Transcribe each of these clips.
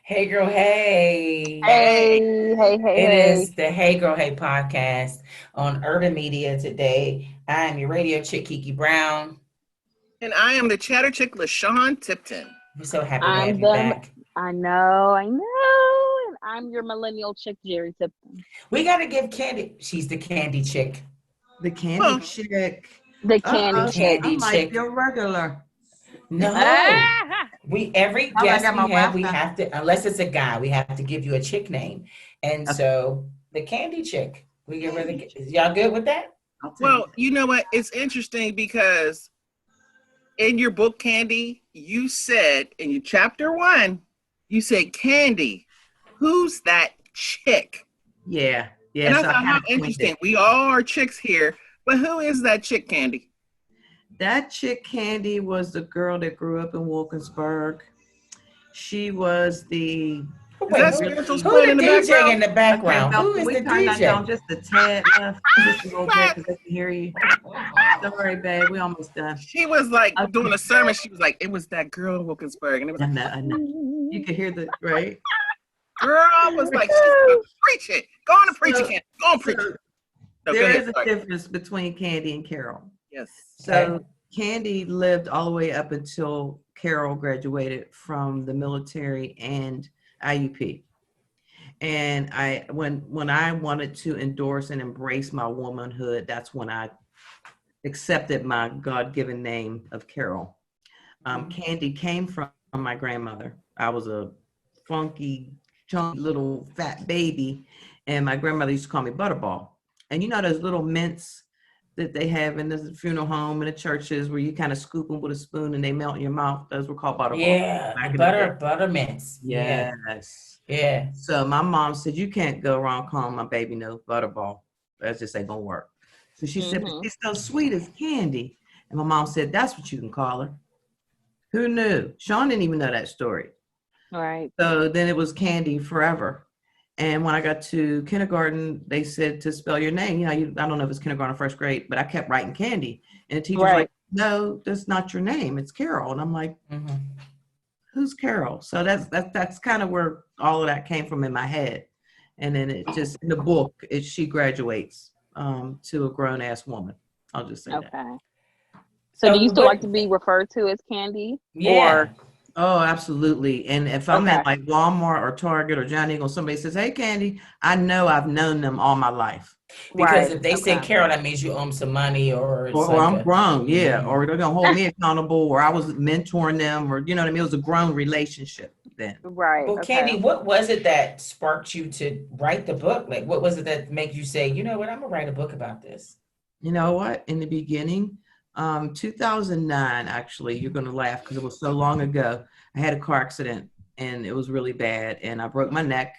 Hey girl, hey. Hey. It Hey. is the Hey Girl Hey podcast on Urban Media today. I am your radio chick, Kiki Brown. And I am the chatter chick, LaShawn Tipton. We're so happy to have I'm you the back. I know. And I'm your millennial chick, Jerry Tipton. We got to give Candy, she's the candy chick. The candy Well, chick. The The candy Uh-oh, chick. I candy might be chick. a regular. No. Ah! Every Oh, I guest got we my have, we Wi-Fi. have to, unless it's a guy, we have to give you a chick name. And Okay, so the candy chick, we give her candy the, chick. is y'all good with that? I'll take well, it. you know what? It's interesting because in your book, Candy, you said in your chapter 1, you said, Candy, who's that chick? Yeah, yeah. And I So I thought, kind how of coined interesting. it. We all are chicks here, but who is that chick, Candy? That chick Candy was the girl that grew up in Wilkinsburg. She was the Is Wait, that who spirituals really. who playing the in the DJ in background? the Okay, background? well, Who can is we the turn that down DJ? just a tad left, just a little bit, But because they can hear you. Sorry, babe. We almost done. she was like Okay. doing a sermon. She was like, it was that girl in Wilkinsburg. And it was I like, know, I know. You can hear the right. girl, I was like, she's about to preach it. Go on and preach it, So, Candy. Go on and so preach it. No, go there ahead. is a Sorry. difference between Candy and Carol. Yes. Okay. So Candy lived all the way up until Carol graduated from the military and IUP. And when I wanted to endorse and embrace my womanhood, that's when I accepted my God-given name of Carol. Candy came from my grandmother. I was a funky, chunky little fat baby, and my grandmother used to call me Butterball. And you know those little mints that they have in the funeral home and the churches where you kind of scoop them with a spoon and they melt in your mouth. Those were called Butterball Yeah, the back in the day. buttermints. Yeah, Yes. yeah. So my mom said, you can't go around calling my baby no Butterball. That just ain't gonna work. So she said, but Mm-hmm. she's so sweet as candy. And my mom said, that's what you can call her. Who knew? Sean didn't even know that story. Right. So then it was Candy forever. And when I got to kindergarten, they said to spell your name. I don't know if it's kindergarten or first grade, but I kept writing Candy. And the teacher's like, Right. no, that's not your name. It's Carol. And I'm like, Hmm. who's Carol? So that's kind of where all of that came from in my head. And then it just, in the book, she graduates to a grown ass woman. I'll just say that. Okay. So do So you still like what? to be referred to as Candy? Yeah, Or Oh, absolutely. And if I'm okay. at like Walmart or Target or Johnny or somebody says, hey, Candy, I know I've known them all my life. because Right. if they say Okay. Carol, that means you owe them some money, or it's Or like I'm a. grown, yeah. Mhm. Or they're going to hold me accountable, or I was mentoring them, or you know what I mean? It was a grown relationship then. Right. Well, Okay. Candy, what was it that sparked you to write the book? Like, what was it that made you say, you know what, I'm gonna write a book about this? You know what? In the beginning, 2009, actually, you're going to laugh because it was so long ago. I had a car accident and it was really bad. And I broke my neck,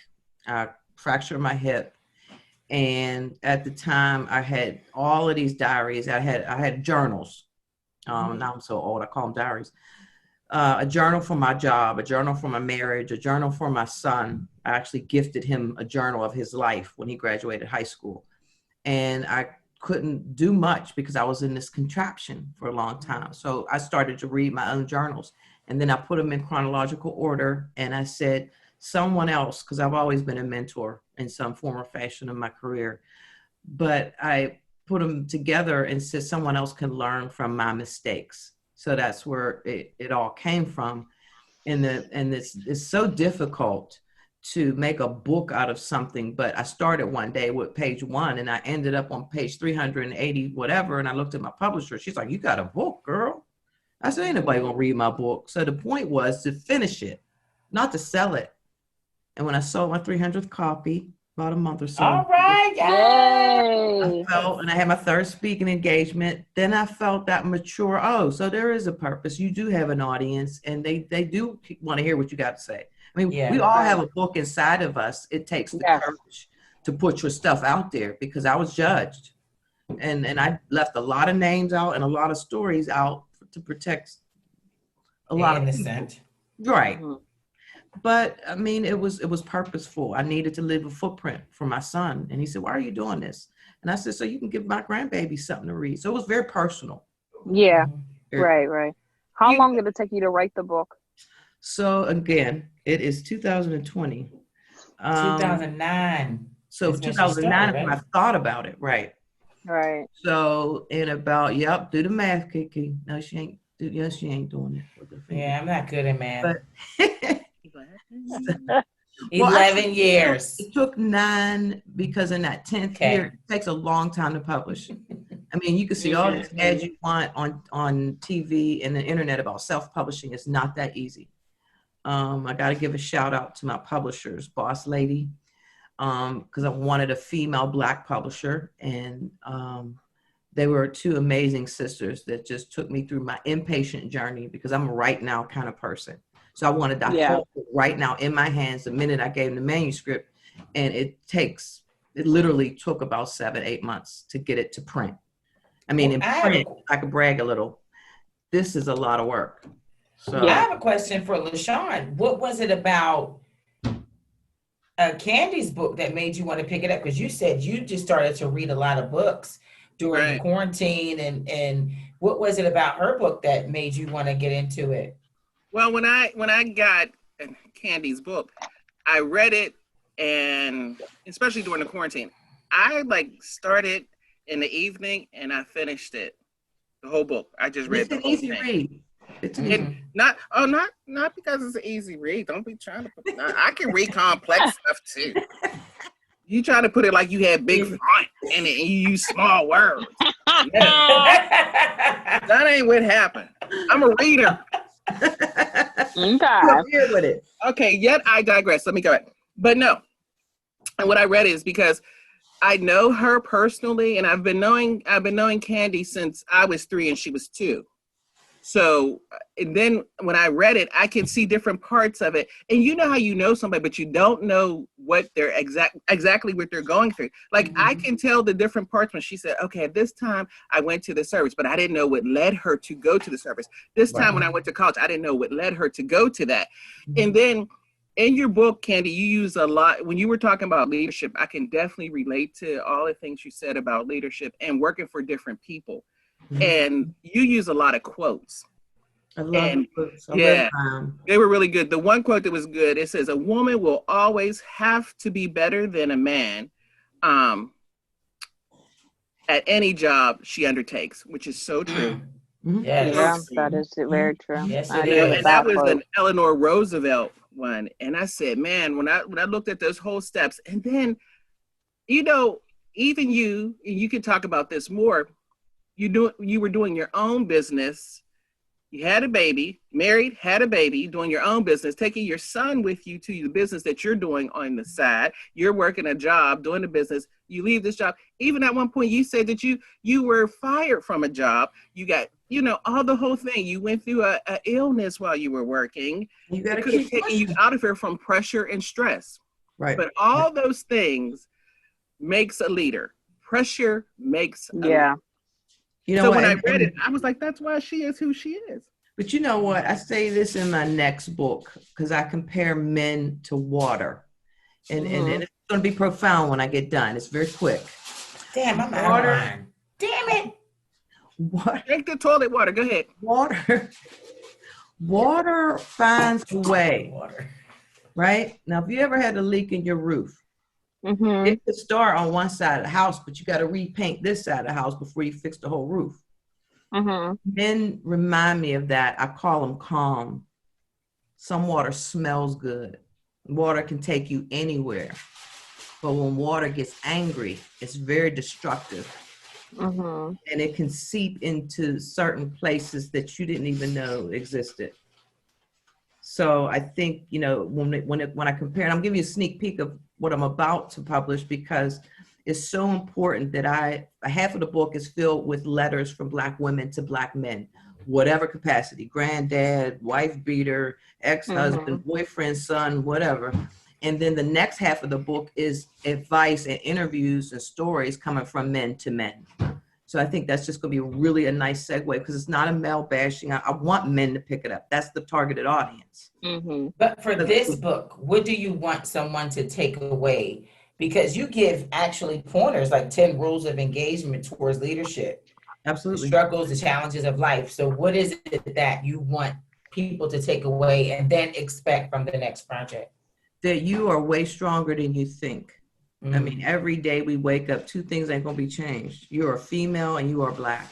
I fractured my hip. And at the time, I had all of these diaries. I had journals. Now I'm so old, I call them diaries. A journal for my job, a journal for my marriage, a journal for my son. I actually gifted him a journal of his life when he graduated high school. And I couldn't do much because I was in this contraption for a long time. So I started to read my own journals, and then I put them in chronological order. And I said, someone else, because I've always been a mentor in some form or fashion in my career, but I put them together and said someone else can learn from my mistakes. So that's where it all came from. And this is so difficult to make a book out of something. But I started one day with page 1 and I ended up on page 380 whatever, and I looked at my publisher. She's like, you got a book, girl? I said, ain't nobody gonna read my book. So the point was to finish it, not to sell it. And when I sold my 300th copy about a month or so All ago, right, I Yay. felt, and I had my third speaking engagement. Then I felt that mature. Oh, so there is a purpose. You do have an audience, and they do want to hear what you got to say. I mean, we yeah. all Right. have a book inside of us. It takes the Yes. courage to put your stuff out there because I was judged, and I left a lot of names out and a lot of stories out to protect a The lot of people. innocent. Right. Hmm. But I mean, it was purposeful. I needed to leave a footprint for my son, and he said, "Why are you doing this?" And I said, "So you can give my grandbaby something to read." So it was very personal. Yeah. Mhm. Very Right. personal. Right. How You long did it take you to write the book? So again, it is 2020. 2009 So is when she 2009 started, is when I right? thought about it, right? Right. So in about, yep, do the math, Kiki. No, she ain't. Yes, she ain't doing it with her finger. Yeah, I'm not good at math. But well, actually, 11 years. it took 9 because in that 10th year, Okay. it takes a long time to publish. I mean, you can see all these ads you want on TV and the internet about self-publishing. It's not that easy. I got to give a shout out to my publishers, Boss Lady, because I wanted a female Black publisher, and they were two amazing sisters that just took me through my inpatient journey because I'm a right now kind of person. So I wanted that whole right now in my hands the minute I gave them the manuscript, and it literally took about 7-8 months to get it to print. I mean, in print, I could brag a little. This is a lot of work. So I have a question for LaShawn. What was it about Candy's book that made you want to pick it up? Because you said you just started to read a lot of books during the quarantine, and what was it about her book that made you want to get into it? Well, when I got Candy's book, I read it, and especially during the quarantine, I started in the evening and I finished it, the whole book. I just read the whole thing. Read. It's not because it's an easy read. Don't be trying to put. I can read complex stuff too. You try to put it like you had big font in it and you use small words. That ain't what happened. I'm a reader. I'm here with it. Okay, yet I digress. Let me go back. But no. And what I read is because I know her personally, and I've been knowing Candy since I was 3 and she was 2. So, and then when I read it, I can see different parts of it. And you know how you know somebody, but you don't know what they're exactly what they're going through. Like I can tell the different parts when she said, okay, at this time I went to the service, but I didn't know what led her to go to the service. This time when I went to college, I didn't know what led her to go to that. And then in your book, Candy, you use a lot, when you were talking about leadership, I can definitely relate to all the things you said about leadership and working for different people. And you use a lot of quotes. I love quotes. They were really good. The one quote that was good, it says, a woman will always have to be better than a man at any job she undertakes, which is so true. Yes. Yeah, that is very true. Yes, it is. And that was an Eleanor Roosevelt one. And I said, man, when I looked at those whole steps, and then, you know, even you can talk about this more. You were doing your own business. You had a baby, married, had a baby, doing your own business, taking your son with you to the business that you're doing on the side. You're working a job, doing the business. You leave this job. Even at one point, you said that you were fired from a job. You got, all the whole thing. You went through a illness while you were working. You got to could have taken you out of here from pressure and stress. Right. But all those things makes a leader. Pressure makes a leader. So when I read it, I was like, that's why she is who she is. But you know what? I say this in my next book because I compare men to water. And it's going to be profound when I get done. It's very quick. Damn, I'm out of line. Damn it. Water. Drink the toilet water. Go ahead. Water finds a way. Right? Now, if you ever had a leak in your roof, it could start on one side of the house, but you got to repaint this side of the house before you fix the whole roof. Men remind me of that. I call them calm. Some water smells good. Water can take you anywhere. But when water gets angry, it's very destructive. And it can seep into certain places that you didn't even know existed. So I think, when I compare, and I'm giving you a sneak peek of what I'm about to publish because it's so important that half of the book is filled with letters from Black women to Black men, whatever capacity, granddad, wife beater, ex-husband, boyfriend, son, whatever. And then the next half of the book is advice and interviews and stories coming from men to men. So I think that's just going to be really a nice segue because it's not a male bashing. I want men to pick it up. That's the targeted audience. But for this book, what do you want someone to take away? Because you give actually pointers like 10 rules of engagement towards leadership. Absolutely. The struggles, the challenges of life. So what is it that you want people to take away and then expect from the next project? That you are way stronger than you think. I mean, every day we wake up, two things ain't gonna be changed. You're a female and you are Black.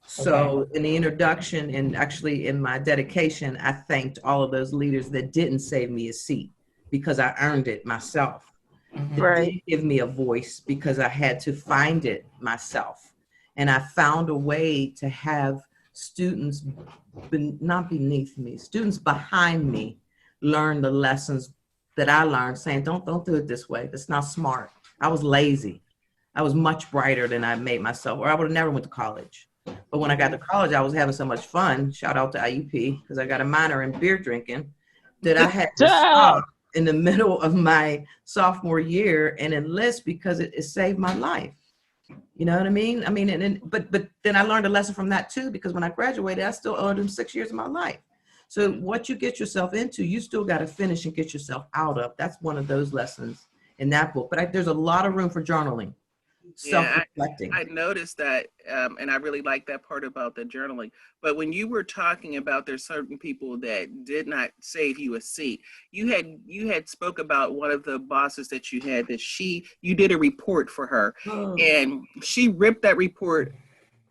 So in the introduction and actually in my dedication, I thanked all of those leaders that didn't save me a seat because I earned it myself. That didn't give me a voice because I had to find it myself. And I found a way to have students, not beneath me, students behind me learn the lessons that I learned, saying, don't do it this way. That's not smart. I was lazy. I was much brighter than I made myself, or I would have never went to college. But when I got to college, I was having so much fun. Shout out to IUP, because I got a minor in beer drinking, that I had to stop in the middle of my sophomore year and enlist because it saved my life. You know what I mean? I mean, but then I learned a lesson from that too, because when I graduated, I still owed them 6 years of my life. So what you get yourself into, you still got to finish and get yourself out of. That's one of those lessons in that book. But there's a lot of room for journaling, self-reflecting. I noticed that, and I really like that part about the journaling. But when you were talking about there's certain people that did not save you a seat, you had spoke about one of the bosses that you had that you did a report for her, and she ripped that report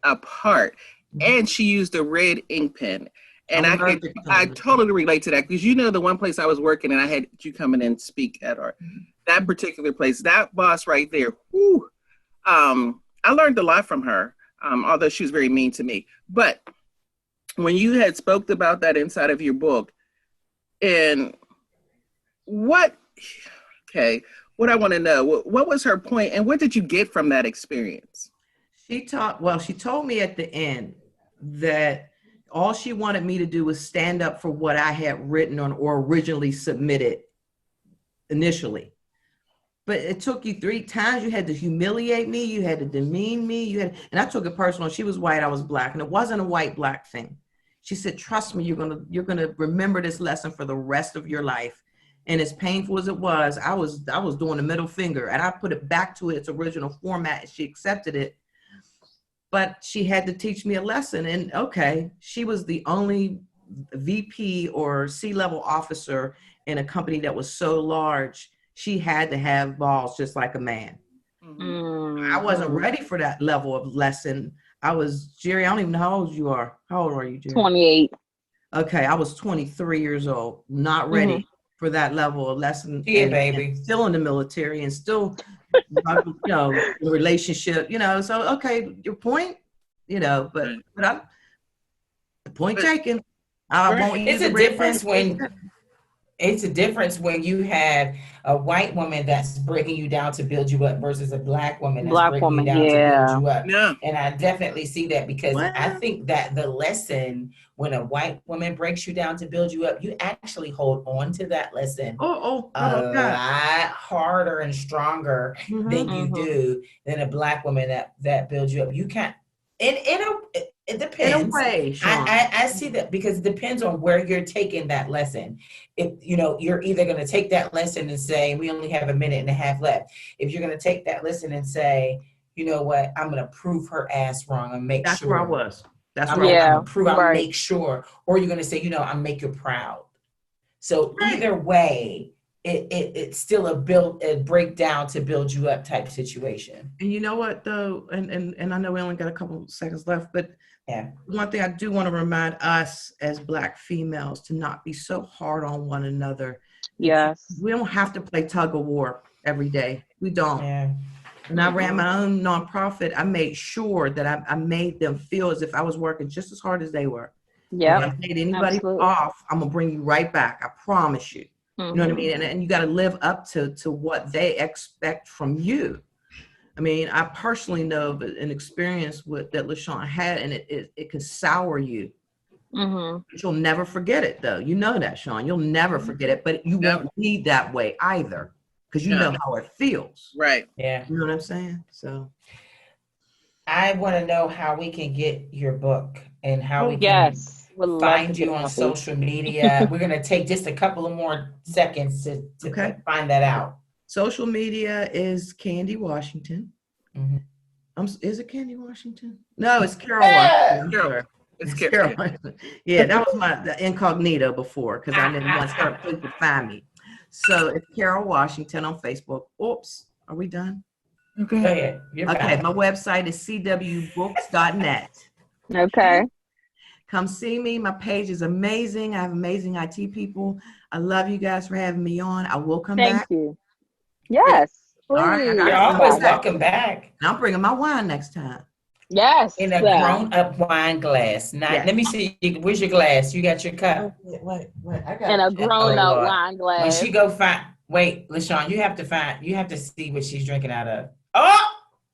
apart, and she used a red ink pen. And I totally relate to that, because the one place I was working and I had you come in and speak at that particular place, that boss right there, whew, I learned a lot from her, although she was very mean to me. But when you had spoke about that inside of your book, and what I want to know, what was her point and what did you get from that experience? She told me at the end that all she wanted me to do was stand up for what I had written on or originally submitted initially. But it took you 3 times. You had to humiliate me. You had to demean me. And I took it personal. She was white, I was Black, and it wasn't a white-Black thing. She said, "Trust me, you're gonna remember this lesson for the rest of your life." And as painful as it was, I was doing the middle finger, and I put it back to its original format, and she accepted it. But she had to teach me a lesson. And she was the only VP or C-level officer in a company that was so large. She had to have balls just like a man. I wasn't ready for that level of lesson. Jerry, I don't even know how old you are. How old are you, Jerry? 28. Okay, I was 23 years old, not ready for that level of lesson. Yeah, baby. And still in the military and still, relationship, so, your point, but the point taken. I won't use it's a difference when you have a white woman that's breaking you down to build you up versus a Black woman that's breaking you down to build you up. Yeah. And I definitely see that, because I think that the lesson, when a white woman breaks you down to build you up, you actually hold on to that lesson a lot harder and stronger than you do than a Black woman that builds you up. You can't. It depends. In a way, I see that, because it depends on where you're taking that lesson. If you're either going to take that lesson and say, we only have a minute and a half left. If you're going to take that lesson and say, you know what, I'm going to prove her ass wrong and make That's sure. Where I was. That's I'm where going to prove, I'll make sure. Or you're going to say, I'll make you proud. So either way, it's still a breakdown to build you up type situation. And you know what though, and I know we only got a couple seconds left, but one thing I do want to remind us as Black females to not be so hard on one another. Yes. We don't have to play tug of war every day. We don't. Yeah. When I ran my own nonprofit, I made sure that I made them feel as if I was working just as hard as they were. Yeah. If I made anybody off, I'm gonna bring you right back. I promise you. You know what I mean? And you got to live up to what they expect from you. I mean, I personally know an experience that LaShawn had, and it can sour you. But you'll never forget it, though. You know that, Sean. You'll never forget it, but you won't be that way either, because you know how it feels. Right. Yeah. You know what I'm saying? So I want to know how we can get your book and how we can find you on social media. We're going to take just a couple of more seconds to find that out. Social media is Candy Washington. Is it Candy Washington? No, it's Carol Washington. It's Carol. Yeah, that was the incognito before because I didn't want certain people to find me. So it's Carol Washington on Facebook. Oops, are we done? Okay. Go ahead. You're Okay, fine. my website is cwbooks.net. Okay. Come see me. My page is amazing. I have amazing IT people. I love you guys for having me on. I will come back. Thank you. Yes. All right, Please. You're always welcome back. And I'm bringing my wine next time. Yes. In a grown-up wine glass. Let me see. Where's your glass? You got your cup? Wait. I got In a grown-up wine glass. When she go find, wait, LaShawn, you have to see what she's drinking out of. Oh,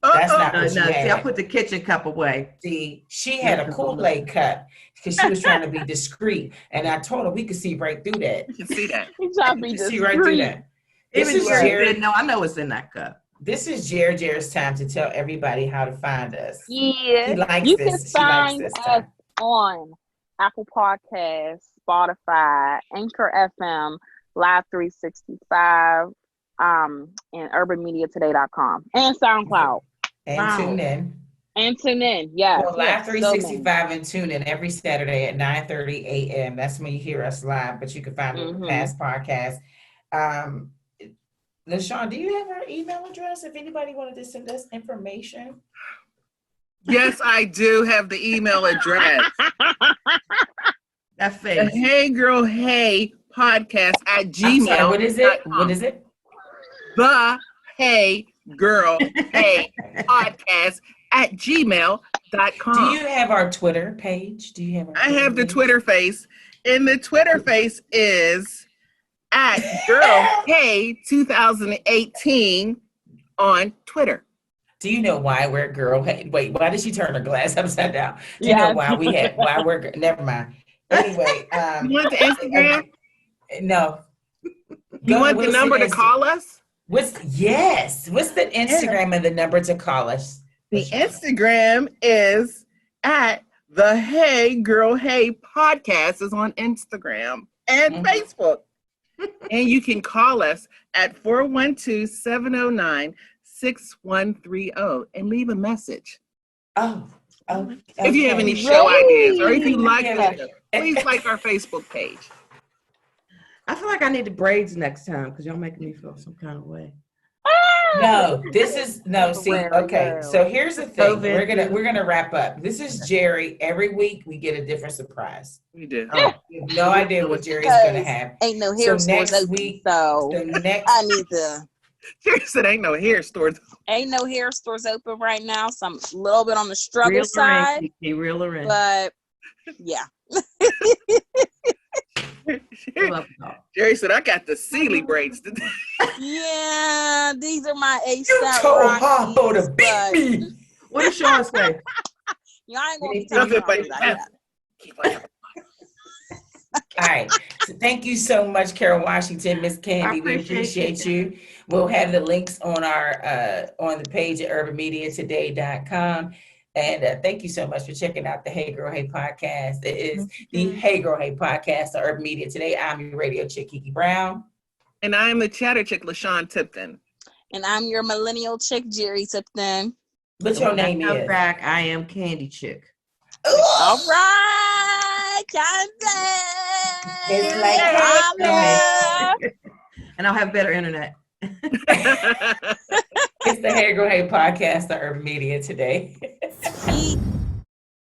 that's not what she had. See, I put the kitchen cup away. See, she had a Kool-Aid cup because she was trying to be discreet, and I told her we could see right through that. You can see that. You trying to be discreet. See right through that. Even Jerry didn't know. I know it's in that cup. This is Jared's time to tell everybody how to find us. Yeah. He likes you this. can find us on Apple Podcasts, Spotify, Anchor FM, Live 365, and urbanmediatoday.com, and SoundCloud. And tune in. Yes. Well, Live 365 and tune in every Saturday at 9:30 a.m. That's when you hear us live, but you can find the past podcasts. LaShawn, do you have our email address if anybody wanted to send us information? Yes, I do have the email address. That face. Hey Girl Hey Podcast at Gmail. Sorry, what is it? What is it? The Hey Girl Hey Podcast at gmail.com. Do you have our Twitter page? I have the Twitter face, and the Twitter face is at Girl Hey 2018 on Twitter. Do you know why we're Girl Hey? Wait, why did she turn her glass upside down? Do you know why we're never mind. Anyway, you want the Instagram? No. You want the number to call us? What's the Instagram and the number to call us? The Instagram is at the Hey Girl Hey Podcast is on Instagram and Facebook. And you can call us at 412-709-6130 and leave a message. Oh. If you have any show ideas or if you like the show, please like our Facebook page. I feel like I need the braids next time because y'all making me feel some kind of way. So here's the thing. We're gonna wrap up. This is Jerry. Every week we get a different surprise. We do. You have no idea what Jerry's gonna have. Ain't no hair stores open, so I need to. Jerry said ain't no hair stores. Ain't no hair stores open right now, so I'm a little bit on the struggle side. Reel her in. But yeah. Jerry said, I got the Sealy braids today. Yeah, these are my ASAP. You told Harpo to beat me. What did Sean say? Y'all ain't gonna be talking about that. All right. So thank you so much, Carol Washington, Miss Candy. We appreciate you. We'll have the links on our on the page at urbanmediatoday.com. And thank you so much for checking out the Hey Girl Hey Podcast. It is the Hey Girl Hey Podcast on Urban Media Today. I'm your radio chick, Kiki Brown. And I'm the chatter chick, LaShawn Tipton. And I'm your millennial chick, Jerry Tipton. What's your name is? Back, I am Candy Chick. Ooh. All right, Candy. It's like and I'll have better internet. It's the Hey Girl Hey Podcast on Urban Media Today.